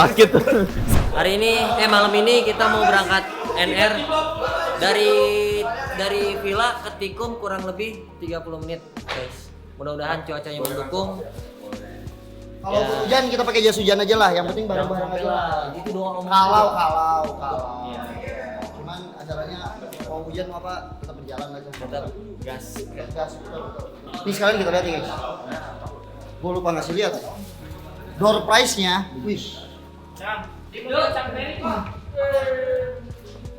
sakit. Hari ini, malam ini kita mau berangkat NR dari Villa ke Tikum kurang lebih 30 menit, guys. Mudah-mudahan cuacanya mendukung. Kalau hujan kita pakai jas hujan aja lah, yang penting bareng-bareng aja lah. Itu doang omong. Kalau. Cuman acaranya mau hujan mau apa tetap berjalan aja. Tetap gas. Betul. Nih sekarang kita lihat ya guys. Gue lupa ngasih lihat. Door price-nya, wih. Di mobil Camperi.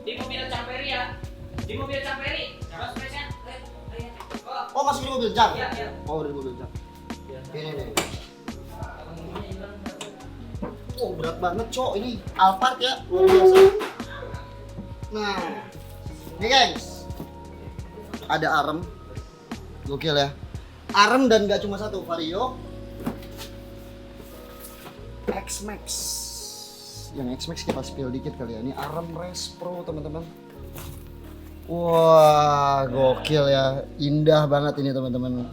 Di mobil Camperi ya. Di mobil Camperi. Bos presnya. Oh masuk di mobil jam? Iya. Oh di mobil jam. Ini nih. Oh berat banget cok, ini Alphard ya, luar biasa. Nah, ini guys, ada arem, gokil ya. Arem dan gak cuma satu, Vario X-Max. Yang X-Max kita spill dikit kali ya. Ini arem Race Pro teman-teman. Wah, gokil ya, indah banget ini teman-teman.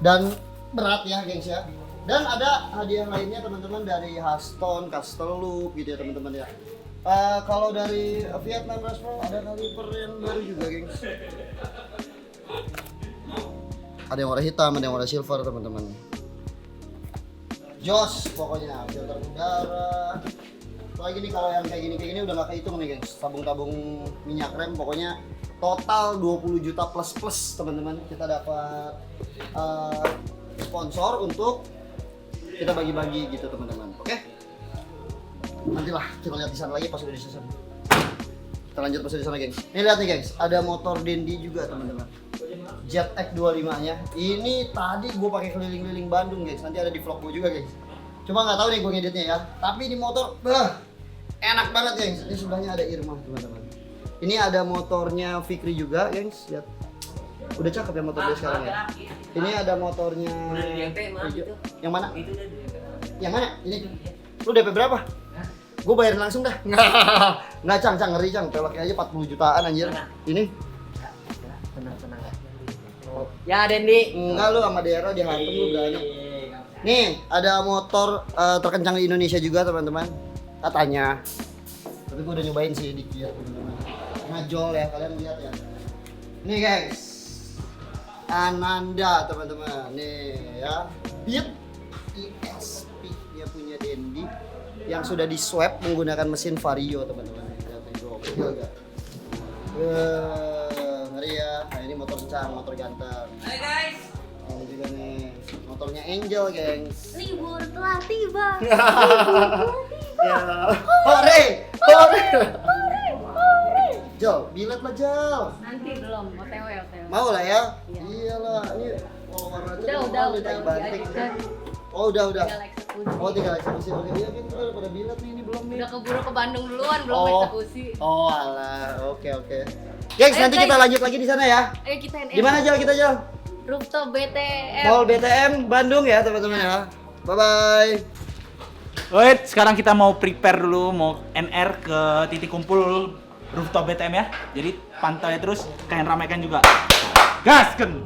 Dan berat ya, gengs ya. Dan ada hadiah lainnya teman-teman dari Haston, Castle Loop gitu ya teman-teman ya. Kalau dari Vietnam Race Pro ada kaliper yang baru juga, gengs. Ada yang warna hitam, ada yang warna silver teman-teman. Jos pokoknya, filter udara. Lagi nih kalau yang kayak gini udah nggak kehitung nih gengs. Tabung-tabung minyak rem pokoknya total 20 juta plus teman-teman. Kita dapat sponsor untuk kita bagi-bagi gitu teman-teman. Oke? Nantilah kita lihat di sana lagi pas udah di sana. Kita lanjut pas di sana, gengs. Ini lihat nih, gengs. Ada motor Dendi juga, teman-teman. Jet X25-nya. Ini tadi gue pakai keliling-keliling Bandung, gengs. Nanti ada di vlog gue juga, gengs. Cuma nggak tahu nih gue ngeditnya ya. Tapi di motor, enak banget, gengs. Ini sebelahnya ada Irma, teman-teman. Ini ada motornya Fikri juga, gengs. Lihat. Udah cakep ya motor dia sekarang ya. Ini ada motornya. Udah di DP mah itu. Yang mana? Itu udah di DP. Yang mana? Ini. Lu DP berapa? Gue bayarin langsung dah. Nggak, Cang, ngeri, Cang. Peleknya aja 40 jutaan anjir. Ini. Tenang. Ya, Dendi. Enggak, lu sama daerah dihantam lu berani. Nih, ada motor terkencang di Indonesia juga, teman-teman. Katanya. Tapi gue udah nyobain sih dikit, teman-teman. Ngajol ya, kalian lihat ya. Nih, guys. Ananda, teman-teman. Nih ya. Beat ESP dia punya Dendi yang sudah di swap menggunakan mesin Vario, teman-teman. Lihat nih, gokil enggak? Ngeri ya. Nah, ini motor kencang, motor ganteng. Hai guys. Ini juga nih motornya Angel, gengs. Libur telah tiba. Ya. Hore. Jol, bilet lah Jol. Nanti belum, OTW. Mau lah ya? Iya. Iyalah, ini kalau warna itu Udah, banting. diajukan. Oh, udah. Tinggal eksekusi. Oh, tinggal eksekusi. Oke, iya kan kita udah pada bilet nih, ini belum nih. Udah keburu ke Bandung duluan, belum eksekusi. Oh, alah. Oke. Gengs, nanti kita lanjut lagi di sana ya. Ayo kita NR. Di mana Jol kita Jol? Rooftop BTM. Mall BTM Bandung ya, teman-teman ya. Bye bye. Wait, sekarang kita mau prepare dulu, mau NR ke titik kumpul rooftop BTM ya. Jadi pantau terus, kalian ramaikan juga. Gasken!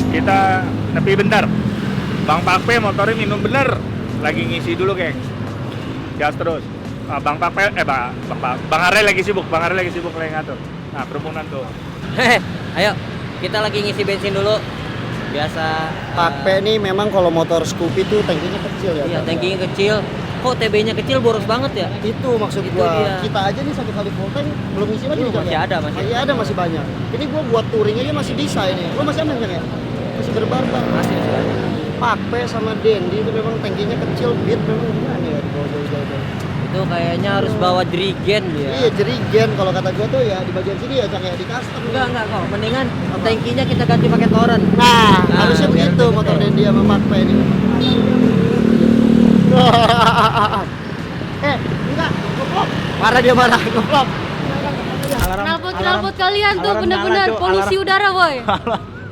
Kita nepi bentar. Bang Pakpe motornya minum bener. Lagi ngisi dulu, geng. Gas terus. Bang Pakpe, Bang Are lagi sibuk lagi ngatur. Nah, kerumunan tuh. Ayo, kita lagi ngisi bensin dulu. Biasa. Pakpe nih memang kalau motor Scoopy tuh tangkinya kecil ya. Iya, tankinya kecil. Kok TB-nya kecil, boros banget ya? Itu maksud Itu gua. dia. Kita aja nih 1 kali full tank belum isi lagi nih, Cang, Masih ya? ada, masih. Masih banyak. Ini gua buat touring aja masih bisa ini. Lu masih aman kan ya? Masih berbarbar. Masih ada. Pakpe sama Dendi itu memang tangkinya kecil, beat memang gimana ya di bawah jauh-jauh. Itu kayaknya harus bawa jerigen dia. Iya, jerigen kalau kata gua tuh ya di bagian sini ya, Cang, ya di custom. Enggak kok. Mendingan tankinya kita ganti pakai toren. Nah, harusnya biar begitu lebih motor gede. Dendi sama Pakpe ini. Enggak, ngeplop. Marah dia marah, ngeplop. Knalpot kalian tuh alarm bener-bener nyala, Cok. polusi udara, boy.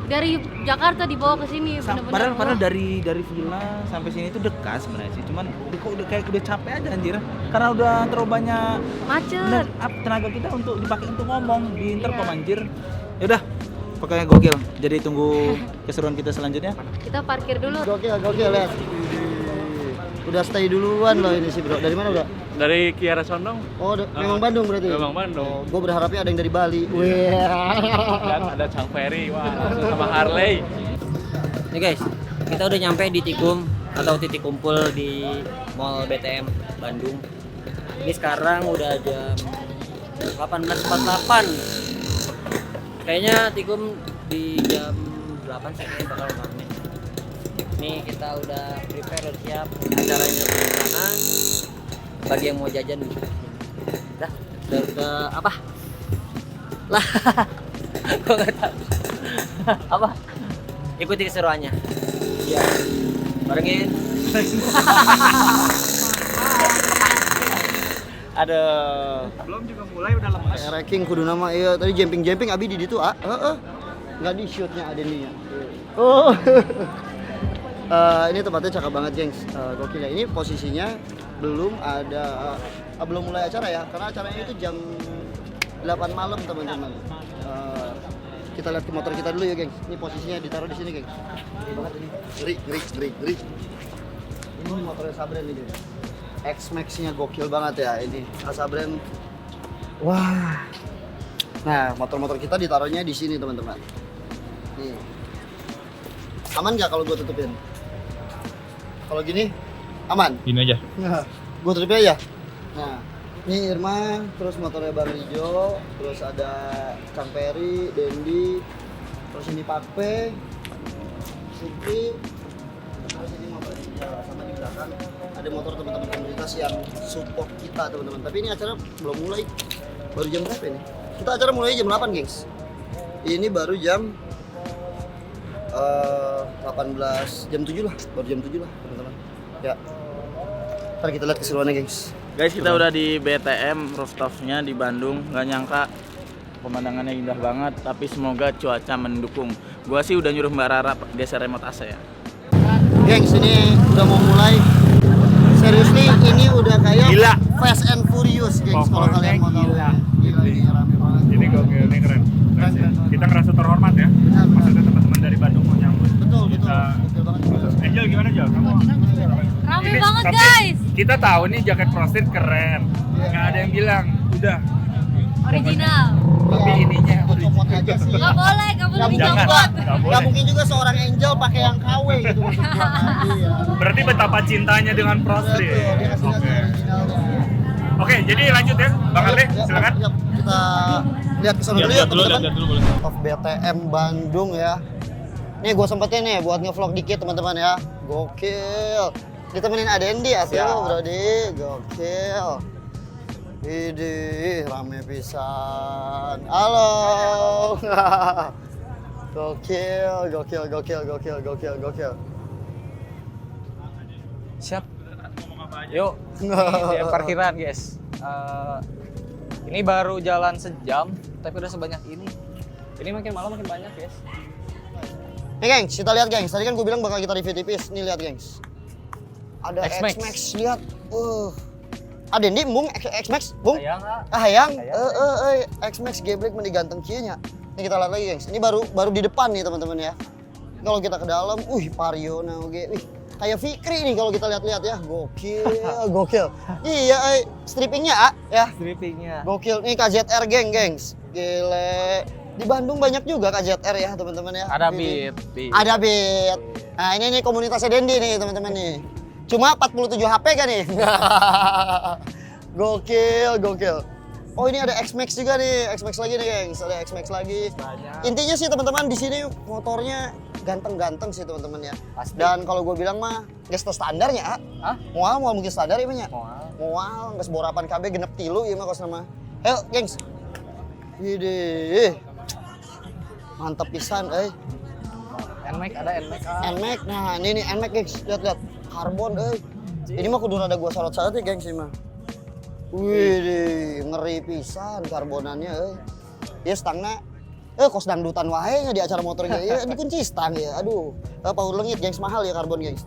Dari Jakarta dibawa ke sini bener-bener. Padahal dari villa sampai sini tuh dekat sebenarnya sih. Cuman kok udah kayak udah capek aja anjir. Karena udah terlalu banyak Macet. bener, tenaga kita untuk dipakai untuk ngomong di intercom Iya. anjir. Ya udah. Pokoknya gokil. Jadi tunggu keseruan kita selanjutnya. Kita parkir dulu. Gokil lihat. Udah stay duluan loh ini sih bro. Dari mana bro? Dari Kiara Condong. Oh, memang Bandung berarti? Memang Bandung. Gue berharapnya ada yang dari Bali. Wih. Dan ada Chang Ferry, wah, sama Harley. Nih guys, kita udah nyampe di Tikum atau titik kumpul di Mall BTM Bandung. Ini sekarang udah jam 18.48. Kayaknya Tikum di jam 8 sih kayaknya bakal rame. Nih kita udah prepare, udah siap acaranya di sana. Bagi yang mau jajan, dah ke apa? Lah, kok nggak tahu apa? Ikuti keseruannya. Ya, barengin. Aduh. Belum juga mulai udah lemas. Ranking kudu nama iya tadi jumping abi di ditu nggak di shootnya ada nih. Oh. Ini tempatnya cakep banget gengs. Gokil ya. Ini posisinya belum mulai acara ya, karena acaranya itu jam 8 malam teman-teman. Kita lihat ke motor kita dulu ya gengs. Ini posisinya ditaruh di sini gengs. Ini banget ini. Ngeri. Ini motornya Sabren nih gengs. X-Max-nya gokil banget ya ini. Sabren. Wah. Nah, motor-motor kita ditaruhnya di sini teman-teman. Nih. Aman nggak kalau gue tutupin? Kalau gini aman? Gini aja. Nah, gue tutupin aja. Nah, ini Irma, terus motornya Bang Rijo, terus ada Kang Peri, Dendi, terus ini Pak P, Supri, terus ini motor sama di belakang ada motor teman-teman komunitas yang support kita teman-teman. Tapi ini acara belum mulai, baru jam berapa ini? Kita acara mulai jam 8 gengs. Ini baru jam 18 jam 7 lah, baru jam 7 lah teman-teman. Ya. Ntar kita lihat keseruannya gengs. Guys, kita udah di BTM rooftopnya di Bandung. Gak nyangka pemandangannya indah banget, tapi semoga cuaca mendukung. Gua sih udah nyuruh Mbak Rara geser remote AC ya. Gengs, ini udah mau mulai. Seriously, ini udah kayak Gila. Fast and Furious gengs kalau kalian mau tahu. Gila, ini rame banget. Ini gokil, ini keren. Keren. Kita ngerasa terhormat ya. Benar. Maksudnya teman-teman dari Bandung mau nyambut. Betul. Kita, Betul banget. Angel gimana Jel? Kamu? Rame Ini- banget tapi guys. Kita tahu nih jaket Prostit keren. Nggak ada yang bilang, udah. Original. Tapi Iya, ininya ikut comot aja sih. Gak boleh Nggak dicopot. Nggak boleh. Gak mungkin juga seorang Angel pakai yang KW gitu maksud gua kan. Iya. Berarti betapa cintanya dengan Prostit. Betul, dia kasih lihat Oke. originalnya. Oke, jadi lanjut ya, Bang Arle, Ya, silakan. ya, kita lihat kesana dulu ya teman-teman. Of BTM Bandung ya. Nih gue sempetin nih buat ngevlog dikit teman-teman ya. Gokil. Ditemenin Adendi ya, Brody. Gokil. Widih, rame pisan. Halo. Gokil. Siap. Yuk. Ini di parkiran, guys. Ini baru jalan sejam, tapi udah sebanyak ini. Ini makin malam makin banyak, guys. Nih gengs, kita lihat gengs. Tadi kan gue bilang bakal kita review tipis. Nih lihat gengs. Ada X-Max. X-Max, lihat. Adendi mung X-Max, bung. Sayang, Hayang, Hayang. X-Max geblek meni ganteng kieu nya. Ini kita lihat lagi, gengs. Ini baru di depan nih, teman-teman ya. Kalau kita ke dalam, Vario na oge. Kayak Fikri nih kalau kita lihat-lihat ya. Gokil. Iya, strippingnya ya. Strippingnya. Gokil. Nih KZR gengs. Gile. Di Bandung banyak juga KZR ya, teman-teman ya. Ada Ini. beat. Ada beat. Nah, ini nih komunitasnya Dendi nih, teman-teman nih. Cuma 47 HP kan nih. Gokil. Oh, ini ada X-Max juga nih. X-Max lagi nih, gengs. Ada X-Max lagi. Banyak. Intinya sih teman-teman di sini motornya ganteng-ganteng sih teman-teman ya. Pasti. Dan kalau gue bilang mah geus teu standarnya, Hah? Moal mungkin standar ieu nya. Moal. Moal geus borapan KB genep 3 ieu mah kosna mah. Ayo, gengs. Widih. Mantap pisan euy. Nmax ada Nmax. Nmax. Nah, ini nih Nmax, gengs. Lihat. Karbon euy. Ini mah kudu rada gua sorot-sorot ya, gengs ini mah. Widih, ngeri pisan karbonannya euy. Ieu stangna kos dangdutan wae nya di acara motor ge. Ya dikunci stang ya. Aduh, power lengit gengs, mahal ya karbon gengs.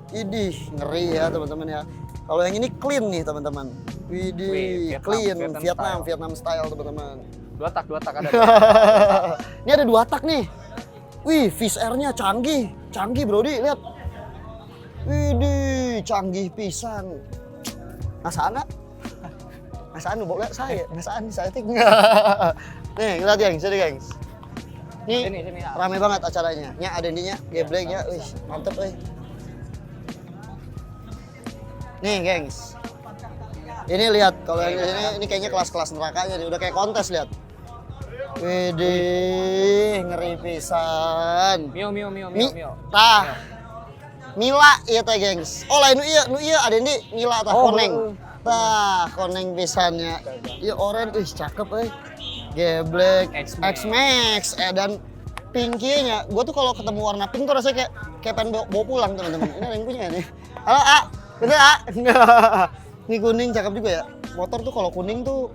Idih, ngeri ya teman-teman ya. Kalau yang ini clean nih teman-teman. Widih, Vietnam, clean Vietnam Vietnam style teman-teman. Dua tak ada. Ini ada 2 tak nih. Wih, Fish Air-nya canggih. Canggih, Brody, lihat. Widih, canggih pisan. Nasaan? Nasaan lu bawa saya. Nasaan saya tik. Nih, lihat gengs, sini gengs. Nih, Sini. rame banget acaranya. Nya ada ininya, gebleknya. Wih, mantep euy. Nih, gengs. Ini lihat kalau yang ini kayaknya kelas-kelas nerakanya nih, udah kayak kontes lihat. Widih, ngeri pisan. Mio. Tah. Mila ieu teh, gengs. Oh, lain nu ieu ada ini Mila tah koneng. Tah, koneng pisannya. Ieu oren cakep euy. Geblek, X-Max, dan pinkinya. Gua tuh kalau ketemu warna pink tuh rasanya kayak pengen bawa pulang, teman-teman. Ini ada yang punya nih. Halo, A. Bener, A? Ini kuning cakep juga ya. Motor tuh kalau kuning tuh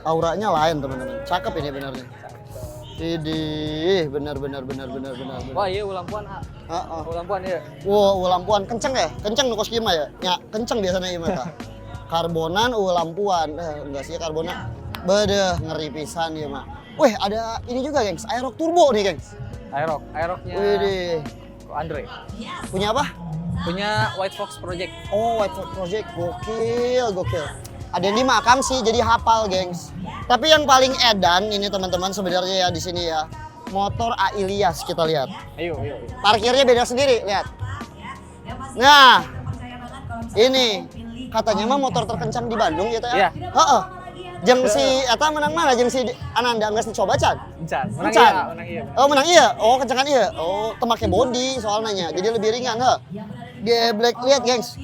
auranya lain, teman-teman. Cakep ini benernya. Idih, bener. Wah, iya lampuan, A. Lampuan iya. Wow, lampuan kenceng ya? Kenceng nu kos kieu mah ya? Ya, kenceng biasanya ieu mah tah. Karbonan, lampuan. Enggak sih karbonan. Bedeh, ngeri pisan ieu mah. Wih, ada ini juga, gengs. Aerox turbo nih, gengs. Aeroxnya Widih. Andre. Punya apa? Punya White Fox Project. Oh, White Fox Project. Gokil. Ada yang dimakam sih, jadi hafal, gengs. Tapi yang paling edan ini teman-teman sebenarnya ya di sini ya. Motor A Ilyas kita lihat. Ayo. Parkirnya beda sendiri, lihat. Nah, ini katanya mah motor terkencang di Bandung gitu ya. Iya. Heeh. Jeung si eta menang mana jeung si Ananda geus dicoba can? Menang iya. Oh, menang iya. Oh, kencangan iya. Oh, teu make body soalnya. Jadi lebih ringan, heuh. Geblek lihat, gengs.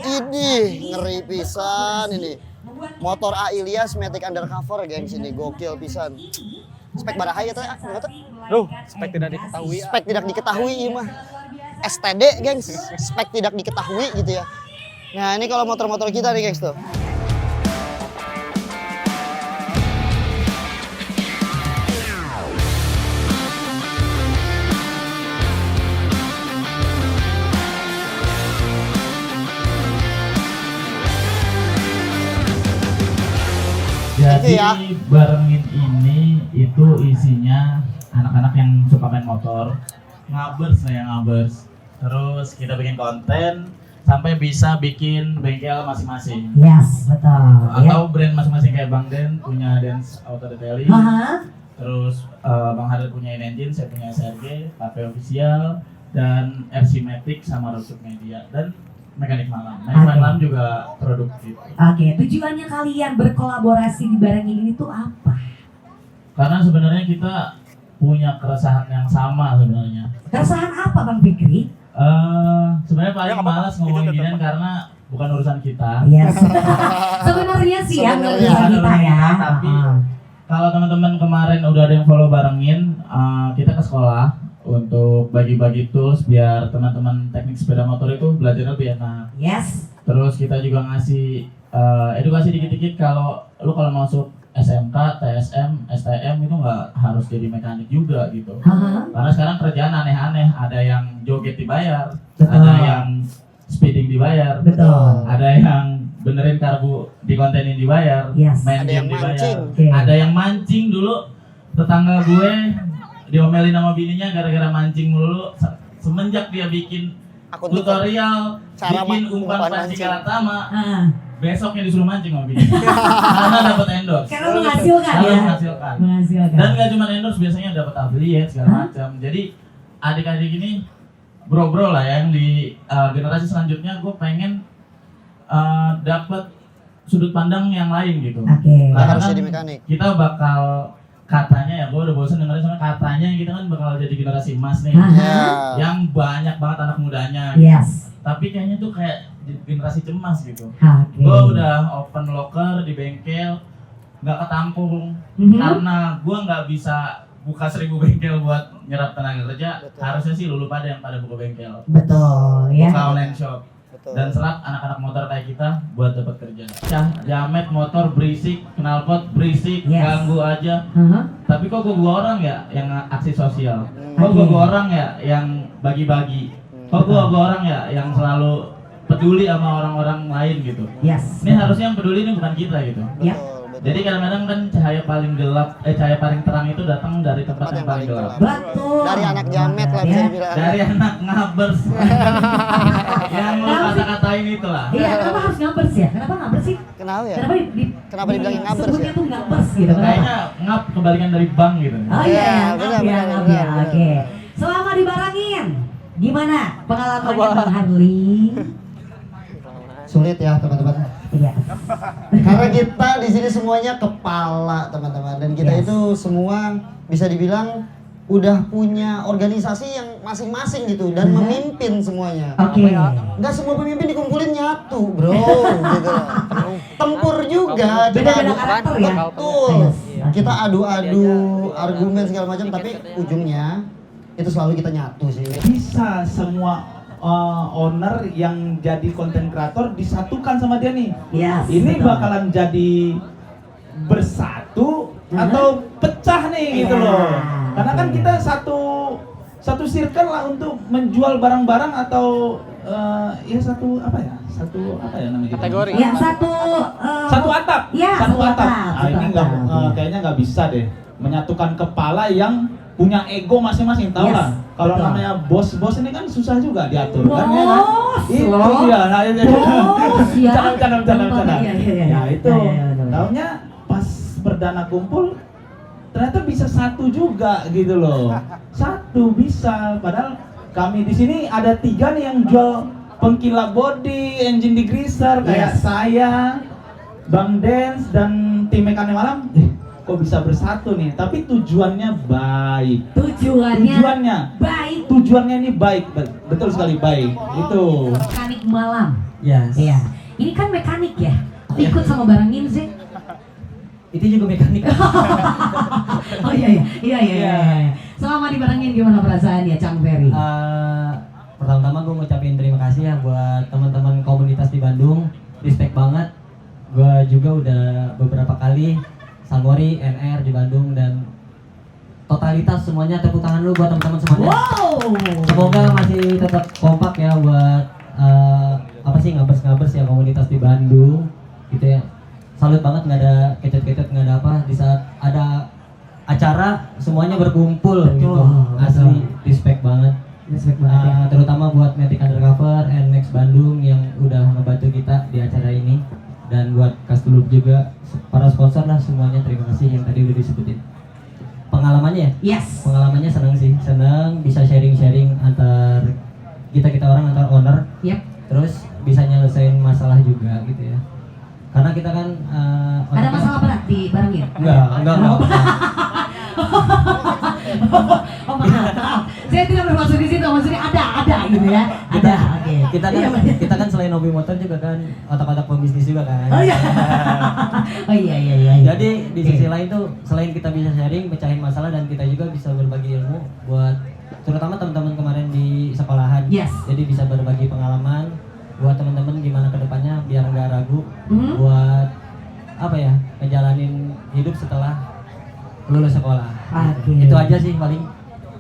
Idih, ngeri pisan ini. Motor A Ilyas Matic Undercover, gengs, ini gokil pisan. Spek barahaya teh, Spek tidak diketahui. Spek tidak diketahui ieu mah. STD, gengs. Spek tidak diketahui gitu ya. Nah, ini kalau motor-motor kita nih, gengs tuh. Jadi ya. barengin ini itu isinya anak-anak yang suka main motor, ngabers. Terus kita bikin konten sampai bisa bikin bengkel masing-masing. Yes, betul. Atau brand masing-masing kayak Bang Den punya Dance Auto Detailing. Terus Bang Hadir punya In-Engine, saya punya SRG, KP Official, dan RC Matic sama Roadshop Media dan Mekanik Malam. Mekanik Malam juga produktif. Oke, tujuannya kalian berkolaborasi di barengin ini tuh apa? Karena sebenarnya kita punya keresahan yang sama sebenarnya. Keresahan apa Bang Fikri? Sebenarnya paling malas ngomongin ginian karena bukan urusan kita. Yes. Sebenarnya sih ya urusan kita ya. Tapi kalau teman-teman kemarin udah ada yang follow barengin, kita ke sekolah untuk bagi-bagi tools biar teman-teman teknik sepeda motor itu belajar lebih enak. Yes. Terus kita juga ngasih edukasi dikit-dikit kalau lu kalau masuk SMK, TSM, STM itu nggak harus jadi mekanik juga gitu. Karena sekarang kerjaan aneh-aneh, ada yang joget dibayar, ada yang speeding dibayar, ada yang benerin karbu dikontenin dibayar, main ada game dibayar, mancing. ada yang mancing dulu. Tetangga gue diomelin sama bininya gara-gara mancing mulu. Semenjak dia bikin tutorial cara bikin umpan pancing karatama, besoknya disuruh mancing sama bini. Karena dapat endorse. Karena menghasilkan ya. Menghasilkan. Dan gak cuma endorse, biasanya dapat affiliate segala macam. Jadi adik-adik ini bro-bro lah yang di generasi selanjutnya gue pengen dapat sudut pandang yang lain gitu. Karena harus kan jadi mekanik. kita bakal katanya ya, gue udah bosan dengerin sama katanya kita kan bakal jadi generasi emas nih, yang banyak banget anak mudanya. Tapi kayaknya tuh kayak generasi cemas gitu. Gue udah open locker di bengkel, nggak ketampung karena gue nggak bisa buka 1000 bengkel buat nyerap tenaga kerja. Harusnya sih lulu pada yang pada buka bengkel. Betul ya. Buka online shop. Dan serap anak-anak motor kayak kita buat dapat kerja. Jamet motor berisik, knalpot berisik, ganggu aja. Tapi kok gue orang ya yang aksi sosial. Kok gue orang ya yang bagi-bagi. Kok gue orang ya yang selalu peduli sama orang-orang lain gitu. Ini harusnya yang peduli ini bukan kita gitu. Jadi kadang-kadang kan cahaya paling terang itu datang dari tempat yang paling gelap. Betul. Dari anak jamet lah bisa dibilang. Dari anak ngabers. Yang lo kata-katain itu lah. Iya, kenapa harus ngabers ya? Kenapa ngabers sih? Kenapa ya? Kenapa dibilangin ngabers sebutnya ya? tuh ngabers gitu. Kenapa? Kayaknya ngap kebalikan dari bank gitu. Oh Iya, iya, benar, ngap ya, benar, ngap ya. benar. Oke. Selama dibarangin, gimana pengalamannya Bang Harli? Sulit ya teman-teman. Iya. Karena kita di sini semuanya kepala teman-teman, dan kita Yes. itu semua bisa dibilang udah punya organisasi yang masing-masing gitu dan memimpin semuanya. Oke. Nggak semua pemimpin dikumpulin nyatu, bro. Gitu. Tempur juga. Beda-beda karakter ya. Betul. Yes. Kita adu-adu argumen segala macam, tapi ujungnya itu selalu kita nyatu sih. Bisa semua owner yang jadi konten kreator disatukan sama dia nih. Yes, Ini betul. bakalan jadi bersatu atau pecah nih gitu Iya, loh. Karena kan betul. kita satu circle lah untuk menjual barang-barang atau ya satu apa ya namanya? Kategori. Ya, satu Satu atap. Ya, satu satu atap. atap, Nah, ini satu nggak atap. kayaknya nggak bisa deh menyatukan kepala yang punya ego masing-masing, tahu Yes, lah. Kalau betul. namanya bos ini kan susah juga diatur kan ya kan? Bos, Itu loh. dia. Nah, itu. Bos, ya. Bercanda. Iya, iya, iya. Ya itu. Iya, iya, betul. Taunya pas perdana kumpul ternyata bisa satu juga gitu loh. Satu bisa. Padahal kami di sini ada 3 nih yang jual pengkilap body, engine degreaser kayak Yes. saya, Bang Dance dan tim mekanik malam. Kok bisa bersatu nih? Tapi tujuannya baik. Tujuannya baik. Tujuannya ini baik, betul sekali baik. Itu. Mekanik malam. Yes. Iya. Ini kan mekanik ya. Ikut sama barangin sih. Itu juga mekanik. Oh iya. Selama dibarangin gimana perasaannya, Cang Ferry? Pertama-tama gue ngucapin terima kasih ya buat teman-teman komunitas di Bandung, respect banget. Gue juga udah beberapa kali Samori, NR di Bandung, dan totalitas semuanya tepuk tangan lu buat teman-teman semuanya. Wow. Semoga masih tetap kompak ya buat ngabers ya komunitas di Bandung gitu ya. Salut banget, nggak ada kecet-kecet, nggak ada apa. Di saat ada acara semuanya berkumpul gitu. Asli respect banget. Respect banget ya. Terutama buat Matic Undercover, NX Bandung yang udah ngebantu kita di acara ini, dan buat Kastulub juga, para sponsor lah semuanya, terima kasih yang tadi udah disebutin. Pengalamannya ya? Yes. Pengalamannya senang bisa sharing-sharing antar kita orang antar owner. Yep. Terus bisa nyelesain masalah juga gitu ya. Karena kita kan Ada orangnya- masalah berat di barangin? Enggak. Oh maaf. Saya tidak bermaksud di situ, maksudnya ada gitu ya. Ada. Oke. Kita kan selain hobi motor juga kan otak-otak pembisnis juga kan. Oh iya. Oh iya. Jadi di sisi lain tuh selain kita bisa sharing, pecahin masalah, dan kita juga bisa berbagi ilmu buat terutama teman-teman kemarin di sekolahan. Yes. Jadi bisa berbagi pengalaman buat teman-teman gimana kedepannya biar nggak ragu buat ngejalanin hidup setelah lulus sekolah. Oke. Itu aja sih paling.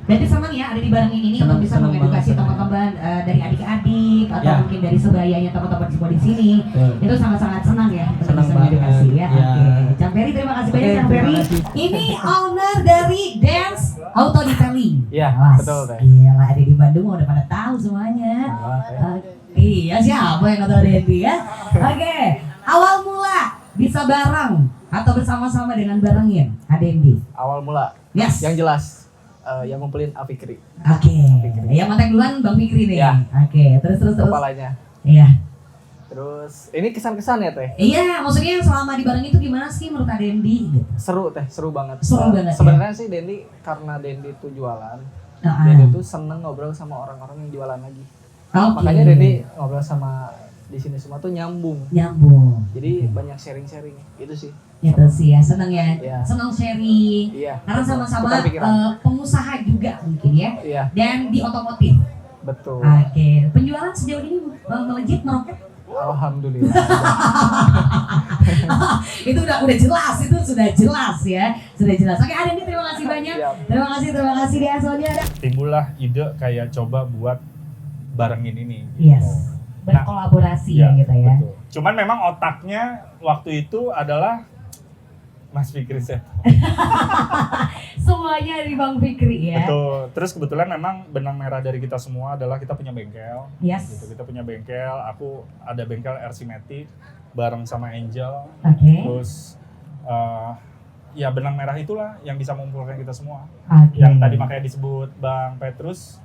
Berarti senang ya ada di barangin ini Senang, untuk bisa senang mengedukasi banget, teman-teman dari adik-adik atau Ya. mungkin dari sebayanya teman-teman semua di sini. Betul. Itu sangat-sangat senang ya untuk Senang bisa banget, mengedukasi ya. ya. Oke. Cang Ferry, terima kasih banyak Oke, Cang terima Ferry. kasih. Ini owner dari Dance Auto Detailing. Iya, Awas, betul, Teh. Gila, ada di Bandung udah pada tahu semuanya. Iya, siapa yang nggak tahu Dendi ya? Oke, awal mula bisa bareng atau bersama-sama dengan barangin, Adendi. Awal mula. Yes. Yang jelas yang ngumpulin Afikri. Oke, yang mantek duluan Bang Fikri nih. Ya. Oke, terus. Kepalanya. Iya. Terus ini kesan-kesan ya Teh. Iya, maksudnya selama di bareng itu gimana sih menurut Adendi? Gitu. Seru Teh, seru banget. Seru banget, Sebenarnya sih Dendi, karena Dendi itu jualan, Dendi tuh seneng ngobrol sama orang-orang yang jualan lagi. Oke. Makanya Dendi ngobrol sama di sini semua tuh nyambung. Jadi banyak sharing-sharing gitu sih. Itu sih ya, seneng ya. Iya. Seneng sharing. Iya. Karena sama-sama Tukar pikiran. pengusaha juga mungkin ya. Iya, Dan di otomotif. betul. Oke, penjualan sejauh ini melejit, meroket? Alhamdulillah. Itu udah jelas, itu sudah jelas ya. Sudah jelas. Oke, Adendi terima kasih banyak. Siap. Terima kasih di Asonya. Timbullah ide kayak coba buat barengin ini. Yes. Berkolaborasi ya gitu ya. Betul. Cuman memang otaknya waktu itu adalah Mas Fikri Seto. Semuanya dari Bang Fikri ya. Betul. Terus kebetulan memang benang merah dari kita semua adalah kita punya bengkel. Yes. Gitu. Kita punya bengkel. Aku ada bengkel RC-Matic bareng sama Angel. Oke. Terus ya benang merah itulah yang bisa mengumpulkan kita semua. Oke. Yang tadi makanya disebut Bang Petrus.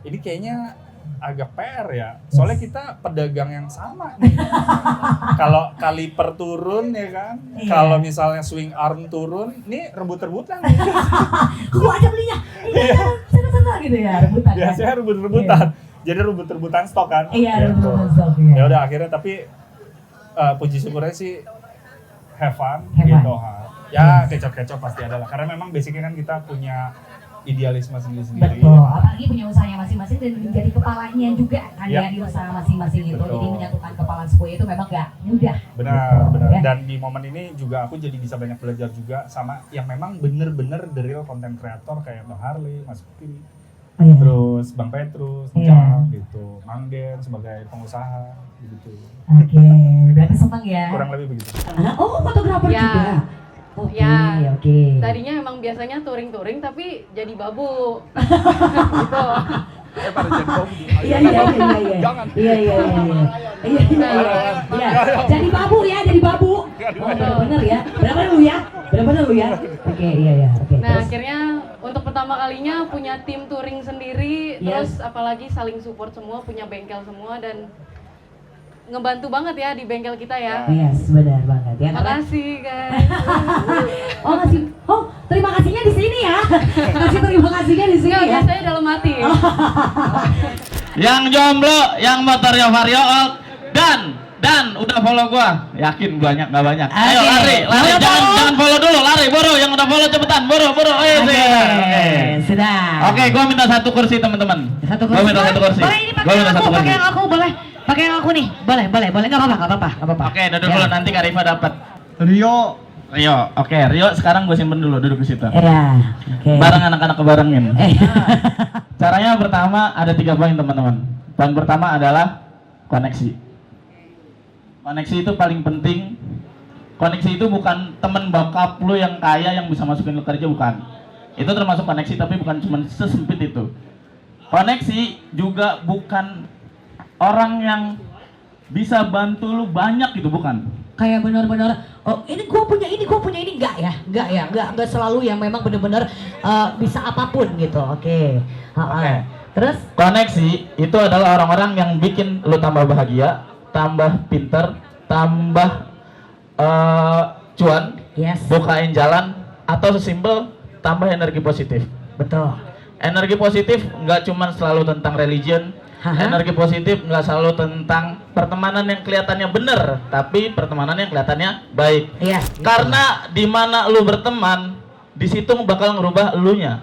Ini kayaknya agak PR ya. Soalnya kita pedagang yang sama nih. Kalau kaliper turun ya kan. Iya. Kalau misalnya swing arm turun, nih rebut-rebutan. Kamu aja belinya. Iya, sana-sana gitu ya, rebutan. Biasanya rebut-rebutan. Jadi rebut-rebutan stok kan. Iya, Gitu. rebutan stok ya. Ya udah akhirnya tapi puji syukurnya sih have fun Have gitu. fun. Ya kecok-kecok pasti ada lah. Karena memang basicnya kan kita punya idealisme sendiri-sendiri. Betul, apalagi punya usahanya masing-masing dan menjadi kepalanya juga kan Yap. ya di usaha masing-masing itu. Betul. Jadi menyatukan kepala sepoi itu memang gak mudah. Benar, Gitu, benar. ya. Dan di momen ini juga aku jadi bisa banyak belajar juga sama yang memang bener-bener the real content creator kayak Bang Harley, Mas Fikri, Oh, iya. terus Bang Petrus, Iya. Jang, gitu, Mang Den sebagai pengusaha, gitu. Oke, berarti senang ya. Kurang lebih begitu. Oh, fotografer Ya. juga. Oke, Ya. oke. Tadinya emang biasanya touring-touring tapi jadi babu. Gitu. Iya. Iya. Jadi babu ya, jadi babu. Oh, bener ya. Berapa lu ya? Oke, iya. Oke. Nah, terus? akhirnya untuk pertama kalinya punya tim touring sendiri, Yes. terus apalagi saling support semua, punya bengkel semua dan ngebantu banget ya di bengkel kita ya. Yes, benar banget ya. Karena- Makasih guys. terima kasihnya di sini ya. Terima kasihnya di sini Enggak, ya. biasanya dalam hati. Yang jomblo, yang motornya Vario Old, dan udah follow gua. Yakin banyak nggak banyak. Ayo Oke. lari, Follow. jangan follow dulu, lari, buru. Yang udah follow cepetan, buru. Oke. Sudah. Oke, gua minta satu kursi teman-teman. Satu Gua minta satu kursi. Boleh ini Gua minta satu kursi. pakai yang aku, boleh. Pakai yang aku nih. Boleh. Enggak apa-apa. Oke, duduk dulu nanti Kak Rifa dapat. Rio. Oke, Rio sekarang gue simpen dulu, duduk di situ. Iya. Oke. Bareng anak-anak kebarengin. Caranya pertama ada 3 poin teman-teman. Poin pertama adalah koneksi. Koneksi itu paling penting. Koneksi itu bukan temen bokap lu yang kaya yang bisa masukin lu kerja, bukan. Itu termasuk koneksi tapi bukan cuma sesempit itu. Koneksi juga bukan orang yang bisa bantu lu banyak gitu, bukan. Kayak benar-benar ini gua punya ini enggak selalu yang memang benar-benar bisa apapun gitu. Oke. Terus Koneksi itu adalah orang-orang yang bikin lu tambah bahagia, tambah pinter, tambah cuan, yes. bukain jalan, atau sesimpel tambah energi positif. Betul. Energi positif nggak cuma selalu tentang religion. Energi positif nggak selalu tentang pertemanan yang kelihatannya benar, tapi pertemanan yang kelihatannya baik. Iya. Karena di mana lu berteman, di situ bakal ngerubah elunya.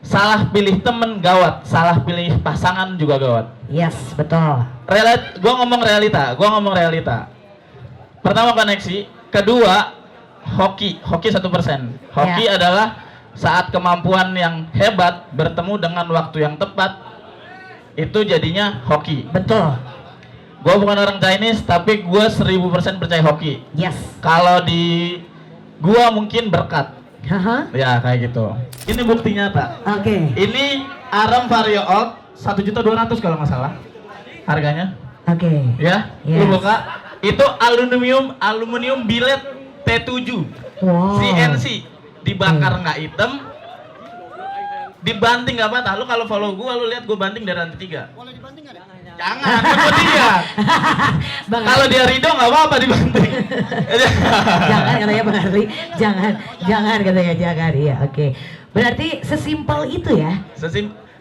Salah pilih temen gawat, salah pilih pasangan juga gawat. Yes, betul. Gua ngomong realita. Pertama koneksi, kedua hoki 1%. Hoki adalah saat kemampuan yang hebat bertemu dengan waktu yang tepat, itu jadinya hoki. Betul. Gua bukan orang Chinese, tapi gua 1000% percaya hoki. Yes. Kalau di gua mungkin berkat. Ya kayak gitu. Ini bukti nyata. Oke. Ini Aram Vario Old 1.200.000 kalau nggak salah harganya. Oke. Ya, Yes. lu buka. Itu aluminium billet T7 Wow. CNC, dibakar nggak hitam, dibanting nggak patah. Lu kalau follow gua, lu lihat gua banting dari lantai 3. Boleh dibanting nggak? Jangan, itu dia. Kalau dia ridho nggak apa-apa dibanting. Jangan katanya Bang Harley, jangan katanya jangan. Iya, oke. Berarti sesimpel itu ya?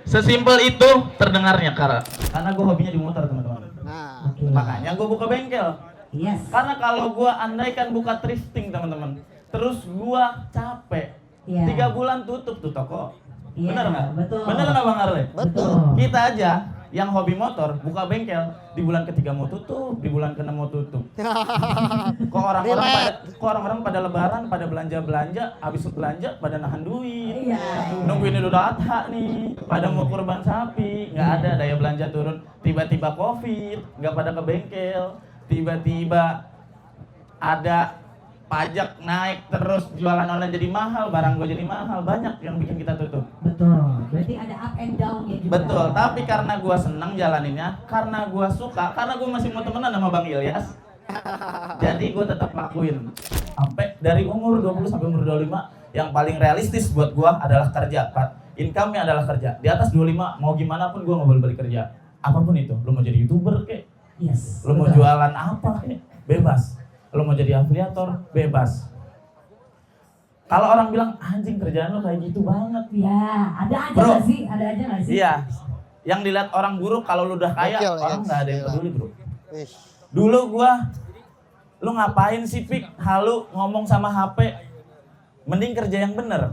Sesimpel itu terdengarnya karena gue hobinya di motor teman-teman. Nah, Oke. Makanya gue buka bengkel. Yes. Karena kalau gue andaikan buka thrifting teman-teman, terus gue capek, Iya. 3 bulan tutup tuh toko. Iya, Bener nggak? betul. Bener nggak Bang Harley? Betul. Kita aja yang hobi motor buka bengkel, di bulan ketiga mau tutup, di bulan ke-6 mau tutup. Kok orang-orang pada lebaran, pada belanja, habis belanja pada nahan duit. Iya. Nungguin Idul Adha nih, pada mau kurban sapi, nggak ada daya belanja turun. Tiba-tiba Covid, nggak pada ke bengkel. Tiba-tiba ada pajak naik terus, jualan online jadi mahal, barang gue jadi mahal, banyak yang bikin kita tutup. Betul. Berarti ada up and down-nya juga. Betul, tapi karena gue senang jalaninnya, karena gue suka, karena gue masih mau temenan sama Bang Ilyas, jadi gue tetap lakuin. Sampai dari umur 20 sampai umur 25, yang paling realistis buat gue adalah kerja, Pak. Income-nya adalah kerja. Di atas 25, mau gimana pun gue nggak boleh balik kerja. Apapun itu, lo mau jadi YouTuber kek, Yes. lo mau jualan apa kek, bebas. Lo mau jadi afiliator, bebas. Kalau orang bilang, anjing kerjaan lo kayak gitu banget. Ya, ada aja Bro. nggak sih? Ada aja nggak sih? Iya, yang dilihat orang buruk kalau lu udah kaya, Gokil, orang Gens. nggak ada yang Gila. peduli bro. Wih. Dulu gua, lu ngapain sih Pik, halu ngomong sama HP, mending kerja yang bener.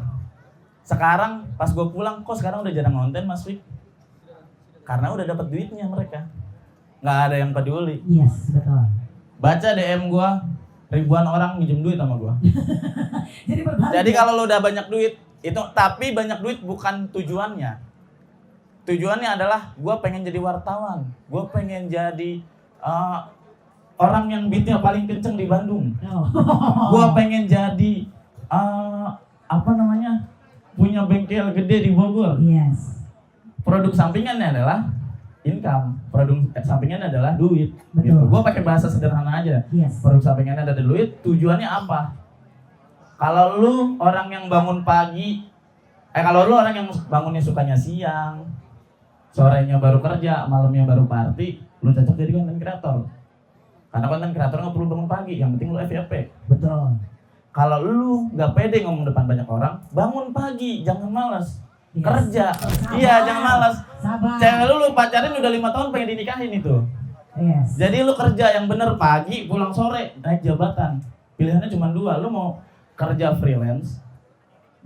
Sekarang pas gua pulang, kok sekarang udah jarang ngonten Mas Pik? Karena udah dapat duitnya mereka, nggak ada yang peduli. Yes, betul. Baca DM gua, ribuan orang minjem duit sama gua. Jadi berbalik. Jadi kalau lu udah banyak duit, itu tapi banyak duit bukan tujuannya. Tujuannya adalah gue pengen jadi wartawan, gue pengen jadi orang yang beatnya paling kenceng di Bandung. Oh. Gue pengen jadi punya bengkel gede di Bogor. Yes. Produk sampingannya adalah income, produk sampingannya adalah duit. Betul. Gitu. Gue pakai bahasa sederhana aja. Yes. Produk sampingannya ada duit, tujuannya apa? Kalau lu orang yang bangun pagi, kalau lu orang yang bangunnya sukanya siang, sorenya baru kerja, malamnya baru party, lu cocok jadi content creator. Karena content creator nggak perlu bangun pagi, yang penting lu FYP. Betul. Kalau lu nggak pede ngomong depan banyak orang, bangun pagi, jangan malas. Yes. Kerja, Sabar. iya jangan malas. Sabar. Cewek lu pacarin udah 5 tahun pengen dinikahin itu. Yes. Jadi lu kerja yang bener pagi, pulang sore, naik jabatan. Pilihannya cuma 2, lu mau kerja freelance,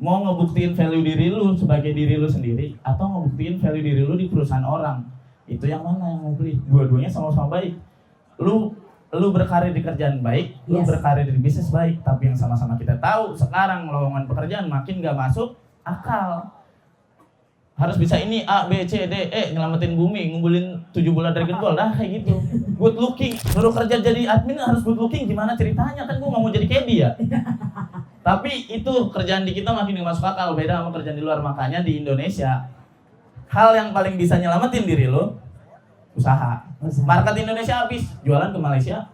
mau ngebuktiin value diri lu sebagai diri lu sendiri, atau ngebuktiin value diri lu di perusahaan orang. Itu yang mana yang mau beli? Dua-duanya sama-sama baik. Lu berkarir di kerjaan baik, lu Yes. berkarir di bisnis baik, tapi yang sama-sama kita tahu sekarang lowongan pekerjaan makin gak masuk akal. Harus bisa ini A, B, C, D, E, nyelamatin bumi, ngumpulin 7 bulan Dragon Ball, dah kayak gitu. Good looking, suruh kerja jadi admin harus good looking, gimana ceritanya? Kan gua gak mau jadi Kedi ya. Tapi itu kerjaan di kita makin gak masuk akal, beda sama kerjaan di luar. Makanya di Indonesia, hal yang paling bisa nyelamatin diri lo, usaha. Market Indonesia habis, jualan ke Malaysia,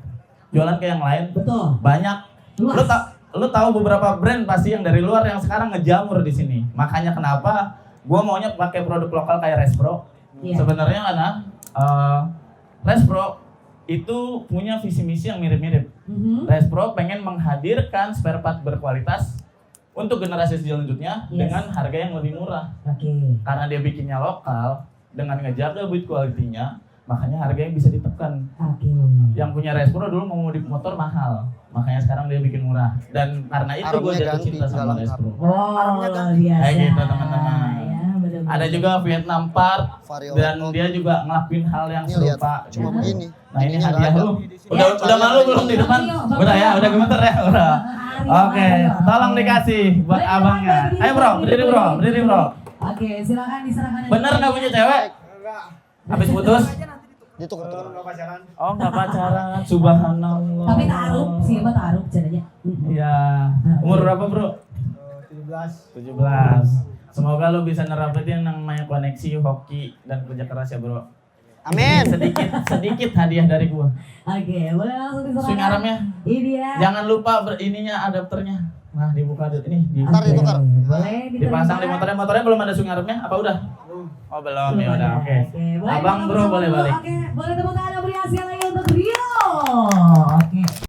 jualan ke yang lain. Betul. Banyak. Luas. Lu tahu beberapa brand pasti yang dari luar yang sekarang ngejamur di sini. Makanya kenapa gua maunya pakai produk lokal kayak Respro. Iya. Sebenarnya karena Respro itu punya visi misi yang mirip-mirip. Respro pengen menghadirkan spare part berkualitas untuk generasi selanjutnya Yes. dengan harga yang lebih murah. Oke. Karena dia bikinnya lokal dengan ngejaga build quality-nya, makanya harganya bisa ditekan. Oke. Yang punya Respro dulu mau modif motor mahal, makanya sekarang dia bikin murah. Dan karena itu gue Armnya jatuh ganti cinta sama dalam Respro. Oh, biasa. Kayak gitu teman-teman. Ya, benar-benar. Ada juga Vietnam Part Vario dan laptop. dia juga ngelakuin hal yang Ini lihat, serupa. cuma gitu. begini. Nah ini Ininya hadiah nggak lu. ada. Udah malu belum di depan? Udah ya, udah gemeter ya, udah. Oke, tolong dikasih buat abangnya. Ayo bro, berdiri bro, berdiri bro. Oke, silakan diserahkan. Bener nggak punya cewek? Habis putus? Ditukar-tukar. Oh nggak pacaran, subhanallah. Tapi taruh, siapa taruh caranya? Iya. Umur berapa bro? 17. Semoga lu bisa nerapin yang namanya koneksi, hoki, dan kerja keras ya bro. Amin. Sedikit hadiah dari gua. Oke, boleh langsung diserahkan. Swing armnya. Ini dia. Jangan lupa ininya adapternya. Nah dibuka dulu ini. Ntar ditukar. Boleh diterima. Dipasang di motornya. Motornya belum ada swing armnya? Apa udah? Oh belum ya udah. Oke. Boleh Abang bro boleh balik. Oke, boleh tepuk tangan.